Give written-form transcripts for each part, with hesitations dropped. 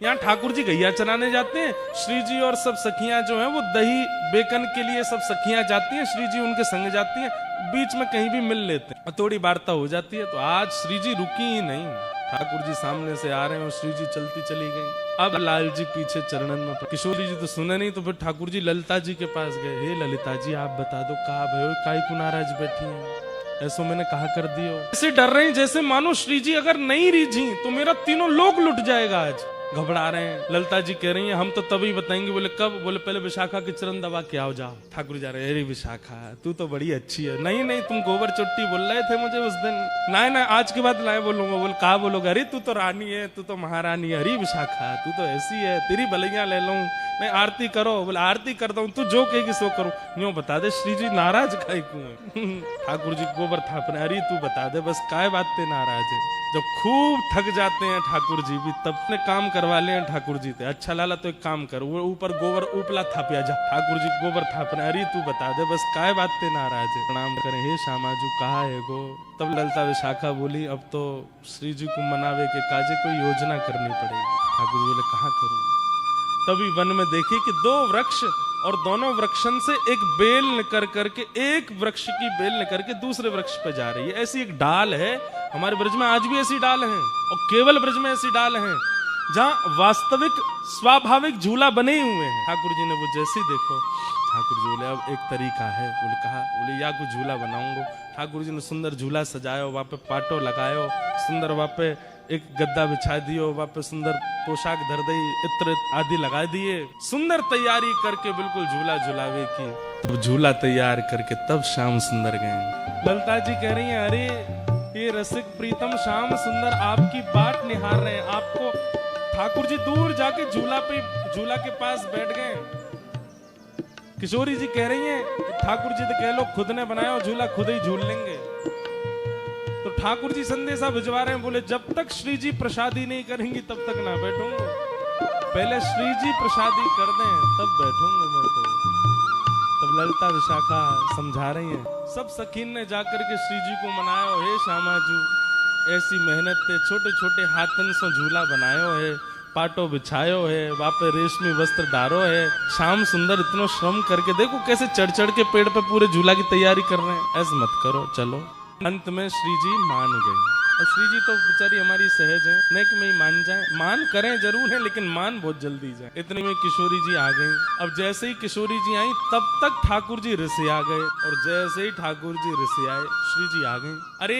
यहाँ ठाकुर जी गैया चराने जाते हैं, श्री जी और सब सखियां जो हैं वो दही बेकन के लिए सब सखियां जाती हैं, श्री जी उनके संग जाती हैं, बीच में कहीं भी मिल लेते हैं, थोड़ी वार्ता हो जाती है। तो आज श्री जी रुकी ही नहीं, ठाकुर जी सामने से आ रहे हैं और श्री जी चलती चली गई। अब लाल जी पीछे चरणन में, किशोरी जी तो सुने नहीं, तो फिर ठाकुर जी ललिता जी के पास गए। हे ललिता जी, आप बता दो कहा भयो, काई को नाराज बैठी हैं, ऐसो मैंने कहा कर दियो। ऐसे डर रहे हैं जैसे मानो श्री जी अगर नहीं रीझी तो मेरा तीनों लोक लुट जाएगा। आज घबरा रहे हैं। ललिता जी कह रही हैं हम तो तभी बताएंगे। बोले कब? बोले पहले विशाखा के चरण दबा के आओ, जाओ। ठाकुर जा रहे, अरे विशाखा तू तो बड़ी अच्छी है। नहीं नहीं, तुम गोबर चोटी बोल रहे थे मुझे उस दिन। नहीं नहीं, आज के बाद नहीं बोलूंगा। बोल कहा बोलोगे? अरे तू तो रानी है, तू तो महारानी है। अरे विशाखा तू तो ऐसी है, तेरी भलैया ले लूं मैं, आरती करो। बोले आरती करता हूँ, तू जो कहेगी सो करूं। यूं बता दे श्री जी नाराज काहे क्यों है? ठाकुर जी गोबर थाप रहे। अरे तू बता दे बस काय बात पे नाराज है? जब खूब थक जाते हैं ठाकुर जी भी, तब ने काम करवा ले ठाकुर जी थे। अच्छा लाला तो एक काम कर, वो ऊपर गोबर उपला थापिया जा। ठाकुर जी गोबर थाप रहे। अरे तू बता दे बस काय बात पे नाराज है? प्रणाम करें। हे श्यामाजू कहा है गो? तब ललिता विशाखा बोली अब तो श्री जी को मनावे के काजे कोई योजना करनी पड़ेगी। ठाकुर जी बोले कहाँ करूं? तभी वन में देखी कि दो वृक्ष और दोनों वृक्षन से एक बेल निकल करके, एक वृक्ष की बेल निकल के दूसरे वृक्ष पे जा रही है। ऐसी एक डाल है, हमारे ब्रज में आज भी ऐसी डाल हैं, और केवल ब्रज में ऐसी डाल हैं जहां वास्तविक स्वाभाविक झूला बने हुए हैं। ठाकुर जी ने वो जैसे देखो, ठाकुर जी बोले अब एक तरीका है। बोले कहा? बोले या कुछ झूला बनाऊंगा। ठाकुर जी ने सुंदर झूला सजायो, वहां पे पाटो लगायो, सुंदर वहां पे एक गद्दा बिछा दियो, वहां पे सुंदर पोशाक धर दी, इत्र आदि लगा दिए, सुंदर तैयारी करके बिल्कुल झूला झुलावे की। तब झूला तैयार करके तब श्याम सुंदर गए। ललिता जी कह रही हैं अरे ये रसिक प्रीतम श्याम सुंदर आपकी बाट निहार रहे हैं। आपको ठाकुर जी दूर जाके झूला के पास बैठ गए। किशोरी जी कह रही हैं ठाकुर जी तो कह लो खुद ने बनाया झूला, खुद ही झूल लेंगे। तो ठाकुर जी संदेशा भिजवा रहे हैं, बोले जब तक श्री जी प्रसादी नहीं करेंगी तब तक ना बैठूंगा, पहले श्री जी प्रसादी कर दें तब बैठूंगा मैं। तो तब ललिता विशाखा समझा रही हैं, सब सखीन ने जाकर के श्री जी को मनायो। हे श्यामाजू ऐसी मेहनत से छोटे छोटे हाथन से झूला बनायो है, पाटो बिछायो है, वापे रेशमी वस्त्र डारो है। श्याम सुंदर इतना श्रम करके देखो कैसे चढ़ चढ़ के पेड़ पे पूरे झूला की तैयारी कर रहे हैं। ऐसे मत करो, चलो। अंत में श्री जी मान गए। और श्री जी तो बेचारी हमारी सहज है, नहीं कि मैं मान जाए, मान करें जरूर है लेकिन मान बहुत जल्दी जाए। इतने में किशोरी जी आ गई। अब जैसे ही किशोरी जी आई तब तक ठाकुर जी ऋषि आ गए, और जैसे ही ठाकुर जी ऋषि आए श्री जी आ गई। अरे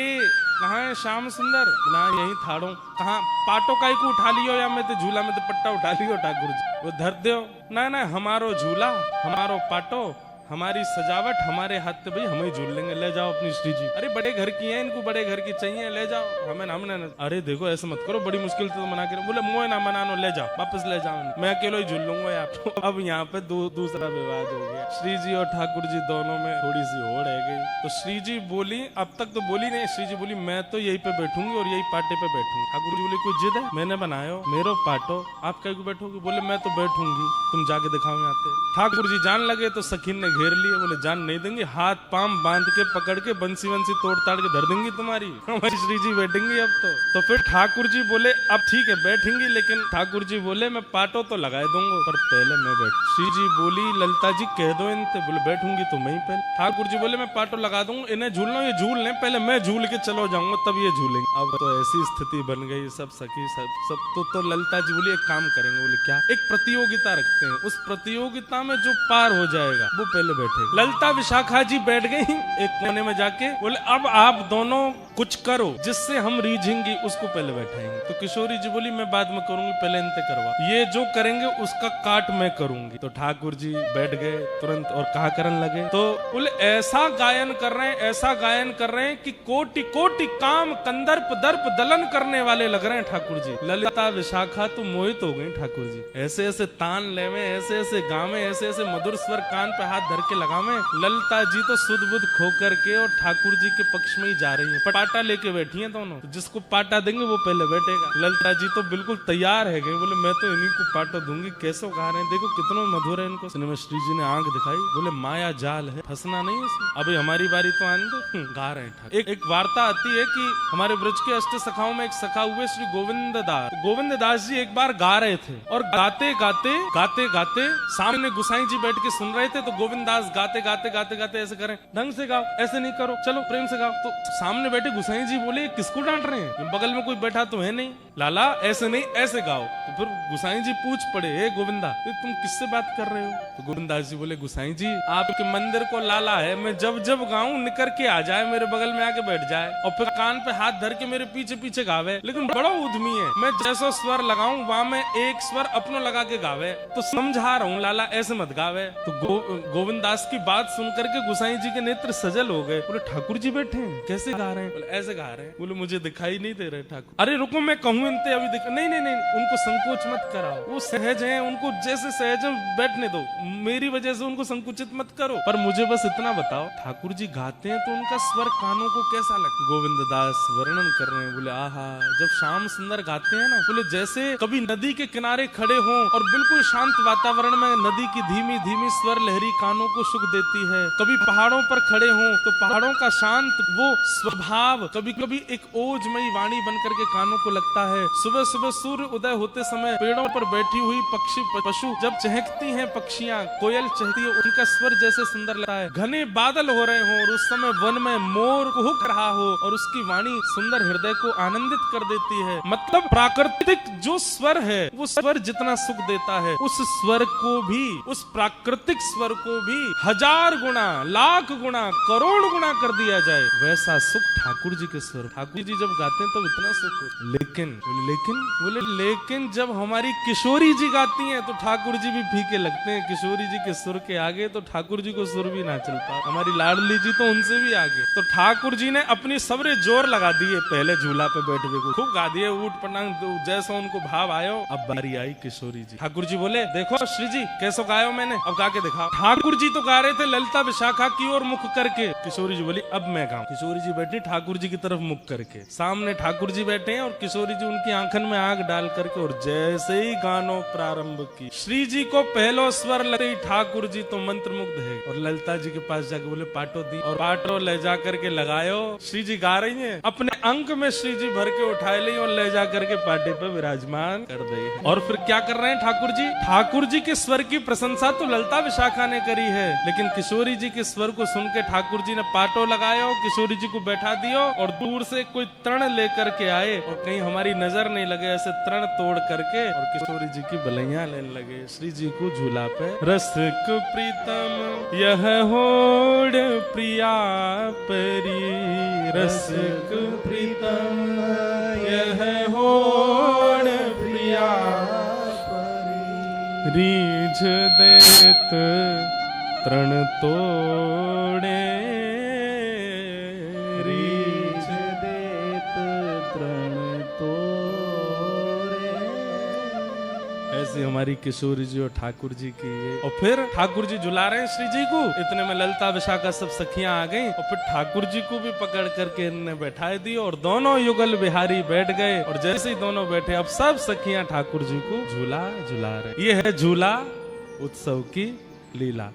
कहाँ है श्याम सुंदर? ना यही थाड़ो। कहाँ पाटो काई को उठा लियो, या मैं तो झूला में तो पट्टा उठा लियो ठाकुर जी? वो धर दो ना ना, हमारो झूला हमारो पाटो, हमारी सजावट हमारे हाथ पे भाई, हम ही झूल लेंगे, ले जाओ अपनी श्री जी। अरे बड़े घर की है, इनको बड़े घर की चाहिए, ले जाओ। हमने अरे देखो ऐसे मत करो, बड़ी मुश्किल से तो मना कर। बोले मोए ना मनानो, ले जाओ वापस ले जाओ, मैं अकेला ही झूल लूंगा आपको। अब यहाँ पे दूसरा विवाद हो गया। श्री जी और ठाकुर जी दोनों में थोड़ी सी होड़ है गई। तो श्री जी बोली, अब तक तो बोली नहीं, श्री जी बोली मैं तो यही पे बैठूंगी और यही पाटे पे बैठूंगी। ठाकुर जी बोले कोई जिद है? मैंने बनायो, मेरो पाटो, आप कहीं बैठोगे? बोले मैं तो बैठूंगी, तुम जाके दिखाओ यहाँ पे। ठाकुर जी जान लगे तो सखीन ने घेर लिए। बोले जान नहीं देंगे, हाथ पांव बांध के पकड़ के बंसी तोड़ ताड़ के धर देंगी तुम्हारी, हमारी श्री जी बैठेंगी अब तो फिर ठाकुर जी बोले अब ठीक है बैठेंगी, लेकिन ठाकुर जी बोले मैं पाटो तो लगा दूंगा पर पहले मैं बैठ। श्री जी बोली ललिता जी कह दो इनसे, बोले बैठूंगी तो मैं ही पहले। ठाकुर जी बोले मैं पाटो लगा दूंगा, इन्हें झूलना, ये झूल लें, पहले मैं झूल के चलो जाऊंगा तब ये झूलेंगे। अब तो ऐसी स्थिति बन गई, सब सखी सब तो ललिता जी बोली एक काम करेंगे। बोले क्या? एक प्रतियोगिता रखते हैं, उस प्रतियोगिता में जो पार हो जाएगा वो पहले बैठेगा। ललिता विशाखा जी बैठ गई एक कोने में जाके। बोले अब आप दोनों कुछ करो जिससे हम रीझेंगे, उसको पहले बैठाएंगे। तो किशोरी जी बोली मैं बाद में करूंगी, पहले इनसे करवा, ये जो करेंगे उसका काट मैं करूंगी। तो ठाकुर जी बैठ गए तुरंत और कहा करने लगे। तो बोले ऐसा गायन कर रहे हैं, ऐसा गायन कर रहे हैं कि कोटि कोटि काम कंदर्प दर्प दलन करने वाले लग रहे हैं ठाकुर जी। ललिता विशाखा तो मोहित हो गई ठाकुर जी। ऐसे ऐसे तान लेवे, ऐसे ऐसे गावे, ऐसे ऐसे मधुर स्वर कान पे हाथ धर भर के लगावे। ललिता जी तो सुध बुध खो करके और ठाकुर जी के पक्ष में ही जा रही है, पाटा लेके बैठी है दोनों। तो जिसको पाटा देंगे वो पहले बैठेगा। ललिता जी तो बिल्कुल तैयार है, बोले मैं तो इन्हीं को पाटा दूंगी। कैसे गा रहे हैं, देखो कितना मधुर है इनको। सिनेमा श्री जी ने आंख दिखाई, बोले माया जाल है, फंसना नहीं इसमें, अभी हमारी बारी तो आने दो। गा रहे हैं। एक वार्ता आती है कि हमारे ब्रज के अष्ट सखाओं में एक सखा हुए श्री गोविंद दास। गोविंद दास जी एक बार गा रहे थे और गाते गाते सामने गुसाई जी बैठ के सुन रहे थे। तो गोविंद दास गाते गाते ऐसे करें, ढंग से गाओ, ऐसे नहीं करो, चलो प्रेम से गाओ। तो सामने बैठे गुसाई जी बोले किसको डांट रहे हैं, बगल में कोई बैठा तो है नहीं, लाला ऐसे नहीं ऐसे गाओ। तो फिर गुसाई जी पूछ पड़े, हे गोविंदा तुम किससे बात कर रहे हो? तो गोविंद दास जी बोले, गुसाई जी आपके मंदिर को लाला है, मैं जब जब गाऊं निकर के आ जाए, मेरे बगल में आके बैठ जाए और फिर कान पे हाथ धर के मेरे पीछे पीछे गावे, लेकिन बड़ा उद्यमी है, मैं जैसा स्वर लगाऊं वहां में एक स्वर अपनो लगा के गावे। तो समझा रहा हूँ लाला ऐसे मत गावे। तो गोविंद दास की बात सुन करके गुसाई जी के नेत्र सजल हो गए। बोले ठाकुर जी बैठे हैं, कैसे गा रहे हैं? बोले ऐसे गा रहे हैं। बोले मुझे दिखाई नहीं दे रहे ठाकुर। अरे रुको मैं कहूँ इनते अभी दिखा। नहीं नहीं नहीं, उनको संकोच मत कराओ, वो सहज हैं, उनको जैसे सहज है बैठने दो, मेरी वजह से उनको संकुचित मत करो। पर मुझे बस इतना बताओ, ठाकुर जी गाते हैं तो उनका स्वर कानों को कैसा लगता? गोविंद दास वर्णन कर रहे हैं, बोले आहा, जब श्याम सुंदर गाते हैं ना, बोले जैसे कभी नदी के किनारे खड़े हों और बिल्कुल शांत वातावरण में नदी की धीमी धीमी स्वर लहरी कानों को सुख देती है। कभी पहाड़ों पर खड़े हों तो पहाड़ों का शांत वो स्वभाव कभी कभी एक ओजमयी वाणी बनकर के कानों को लगता है। सुबह सुबह सूर्य उदय होते समय पेड़ों पर बैठी हुई पक्षी पशु जब चहकती हैं, पक्षियां कोयल चहकती है, उनका स्वर जैसे सुंदर लगता है। घने बादल हो रहे हो और उस समय वन में मोर कुहुक रहा हो और उसकी वाणी सुंदर हृदय को आनंदित कर देती है। मतलब प्राकृतिक जो स्वर है वो स्वर जितना सुख देता है, उस स्वर को भी, उस प्राकृतिक स्वर को भी 1000 गुना, लाख गुना, करोड़ गुना कर दिया जाए, वैसा सुख ठाकुर जी के स्वर। ठाकुर जी जब गाते हैं तो इतना सुख हो। लेकिन जब हमारी किशोरी जी गाती हैं तो ठाकुर जी भी फीके लगते हैं। किशोरी जी के सुर के आगे तो ठाकुर जी को सुर भी ना चलता। हमारी लाडली जी तो उनसे भी आगे। तो ठाकुर जी ने अपनी सबरे जोर लगा दिए, पहले झूला पे बैठे को खूब गा दिए, ऊट पटांग जैसा उनको भाव आयो। अब बारी आई किशोरी जी। ठाकुर जी बोले, देखो श्री जी कैसो गायो मैंने, अब गा के दिखाओ। ठाकुर जी तो गा रहे थे ललिता विशाखा की ओर मुख करके। किशोरी जी बोली अब मैं गाऊं। किशोरी जी बैठी ठाकुर जी की तरफ मुख करके, सामने ठाकुर जी बैठे हैं और किशोरी जी उनकी आंखन में आंख डाल करके, और जैसे ही गानों प्रारंभ की, श्री जी को पहलो स्वर लगे ठाकुर जी तो मंत्र मुग्ध है। और ललिता जी के पास जाके बोले पाटो दी, और पाटो ले जा करके लगायो। श्री जी गा रही हैं, अपने अंक में श्री जी भर के उठाए ली और ले जा करके पाटे पे विराजमान कर दी। और फिर क्या कर रहे हैं ठाकुर जी? ठाकुर जी के स्वर की प्रशंसा तो ललिता विशाखा ने करी है, लेकिन किशोरी जी के स्वर को सुन के ठाकुर जी ने पाटो लगायो, किशोरी जी को बैठा दियो और दूर से कोई तृण लेकर के आए और कहीं हमारी नजर नहीं लगे, ऐसे तृण तोड़ करके और किशोरी जी की बलैया लेने लगे। श्री जी को झूला पे रसिक प्रीतम यह होड़ प्रिया परी, रसिक प्रीतम यह होड़ प्रिया परी, रीझ देत तृण तोड़े, रीझ देत तृण तोड़े। ऐसी हमारी किशोरी जी और ठाकुर जी की ये। और फिर ठाकुर जी झुला रहे हैं श्री जी को, इतने में ललिता विशाखा सब सखियां आ गई और फिर ठाकुर जी को भी पकड़ करके इनने बैठाए दी और दोनों युगल बिहारी बैठ गए। और जैसे ही दोनों बैठे अब सब सखियां ठाकुर जी को झूला झुला रहे। ये है झूला उत्सव की लीला।